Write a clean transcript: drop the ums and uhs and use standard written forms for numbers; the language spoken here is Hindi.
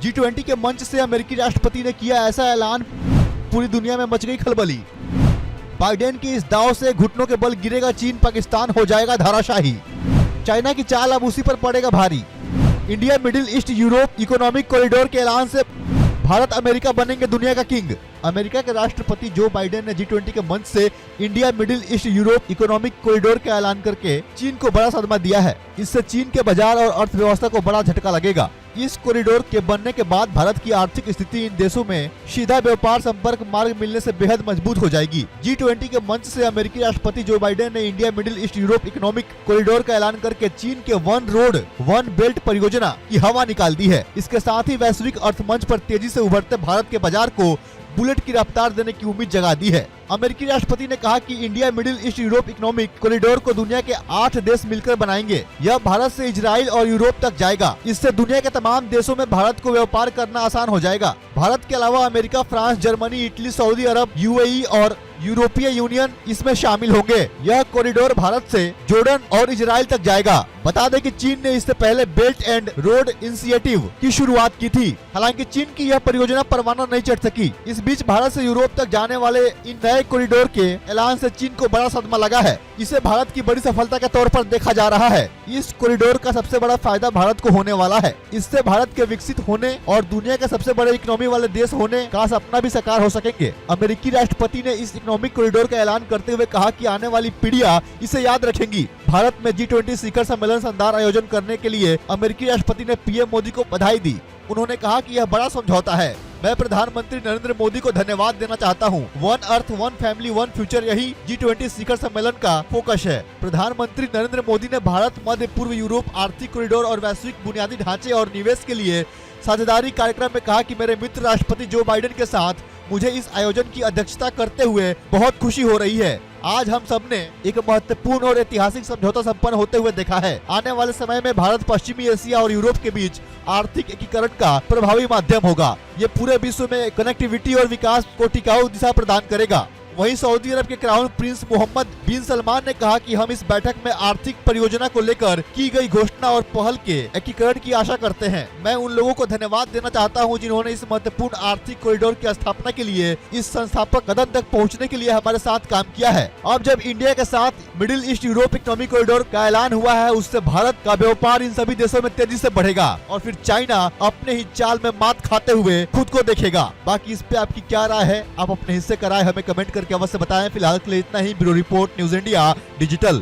G20 के मंच से अमेरिकी राष्ट्रपति ने किया ऐसा ऐलान, पूरी दुनिया में मच गई खलबली। बाइडेन की इस दाव से घुटनों के बल गिरेगा चीन, पाकिस्तान हो जाएगा धाराशाही। चाइना की चाल अब उसी पर पड़ेगा भारी। India middle east Europe economic corridor के ऐलान से भारत अमेरिका बनेंगे दुनिया का किंग। अमेरिका के राष्ट्रपति जो बाइडेन ने G20 के मंच से India middle east Europe economic corridor का ऐलान करके चीन को बड़ा सदमा दिया है। इससे चीन के बाजार और अर्थव्यवस्था को बड़ा झटका लगेगा। इस कॉरिडोर के बनने के बाद भारत की आर्थिक स्थिति इन देशों में सीधा व्यापार संपर्क मार्ग मिलने से बेहद मजबूत हो जाएगी। G20 के मंच से अमेरिकी राष्ट्रपति जो बाइडेन ने India middle east Europe economic corridor का ऐलान करके चीन के वन रोड वन बेल्ट परियोजना की हवा निकाल दी है। इसके साथ ही वैश्विक अर्थमंच पर तेजी से उभरते भारत के बाजार को बुलेट की रफ्तार देने की उम्मीद जगा दी है। अमेरिकी राष्ट्रपति ने कहा कि India middle east Europe economic corridor को दुनिया के 8 देश मिलकर बनाएंगे। यह भारत से इजराइल और यूरोप तक जाएगा। इससे दुनिया के तमाम देशों में भारत को व्यापार करना आसान हो जाएगा। भारत के अलावा America, France, Germany, Italy, Saudi Arab, UAE और यूरोपीय यूनियन इसमें शामिल होंगे। यह कॉरिडोर भारत से जॉर्डन और इजराइल तक जाएगा। बता दें कि चीन ने इससे पहले बेल्ट एंड रोड इनिशिएटिव की शुरुआत की थी। हालांकि चीन की यह परियोजना परवाना नहीं चढ़ सकी। इस बीच भारत से यूरोप तक जाने वाले इन नए कॉरिडोर के ऐलान से चीन को बड़ा सदमा लगा है। इसे भारत की बड़ी सफलता के तौर पर देखा जा रहा है। इस कॉरिडोर का सबसे बड़ा फायदा भारत को होने वाला है। इससे भारत के विकसित होने और दुनिया के सबसे बड़े इकोनॉमी वाले देश होने का सपना भी साकार हो सकेंगे। अमेरिकी राष्ट्रपति ने इस इकोनॉमिक कॉरिडोर का ऐलान करते हुए कहा कि आने वाली पीढ़ियां इसे याद रखेंगी। भारत में G20 शिखर सम्मेलन शानदार आयोजन करने के लिए अमेरिकी राष्ट्रपति ने PM मोदी को बधाई दी। उन्होंने कहा कि यह बड़ा समझौता है। मैं प्रधानमंत्री नरेंद्र मोदी को धन्यवाद देना चाहता हूं। One earth, one family, one future, यही G20 शिखर सम्मेलन का फोकस है। प्रधानमंत्री नरेंद्र मोदी ने भारत, मध्य पूर्व, यूरोप आर्थिक कॉरिडोर और वैश्विक बुनियादी ढांचे और निवेश के लिए साझेदारी कार्यक्रम में कहा कि मेरे मित्र राष्ट्रपति जो बाइडेन के साथ मुझे इस आयोजन की अध्यक्षता करते हुए बहुत खुशी हो रही है। आज हम सबने एक महत्वपूर्ण और ऐतिहासिक समझौता संपन्न होते हुए देखा है। आने वाले समय में भारत पश्चिमी एशिया और यूरोप के बीच आर्थिक एकीकरण का प्रभावी माध्यम होगा। ये पूरे विश्व में कनेक्टिविटी और विकास को टिकाऊ दिशा प्रदान करेगा। वहीं सऊदी अरब के क्राउन प्रिंस मोहम्मद बिन सलमान ने कहा कि हम इस बैठक में आर्थिक परियोजना को लेकर की गई घोषणा और पहल के एकीकरण की आशा करते हैं। मैं उन लोगों को धन्यवाद देना चाहता हूं जिन्होंने इस महत्वपूर्ण आर्थिक कॉरिडोर की स्थापना के लिए इस संस्थापक कदम तक पहुंचने के लिए हमारे साथ काम किया है। अब जब इंडिया के साथ middle east Europe economic corridor का ऐलान हुआ है, उससे भारत का व्यापार इन सभी देशों में तेजी से बढ़ेगा और फिर चाइना अपने ही चाल में मात खाते हुए खुद को देखेगा। बाकी इस पे आपकी क्या राय है, आप अपने हिस्से का राय हमें कमेंट करके अवश्य बताएं। फिलहाल के लिए इतना ही। Bureau report, News India digital.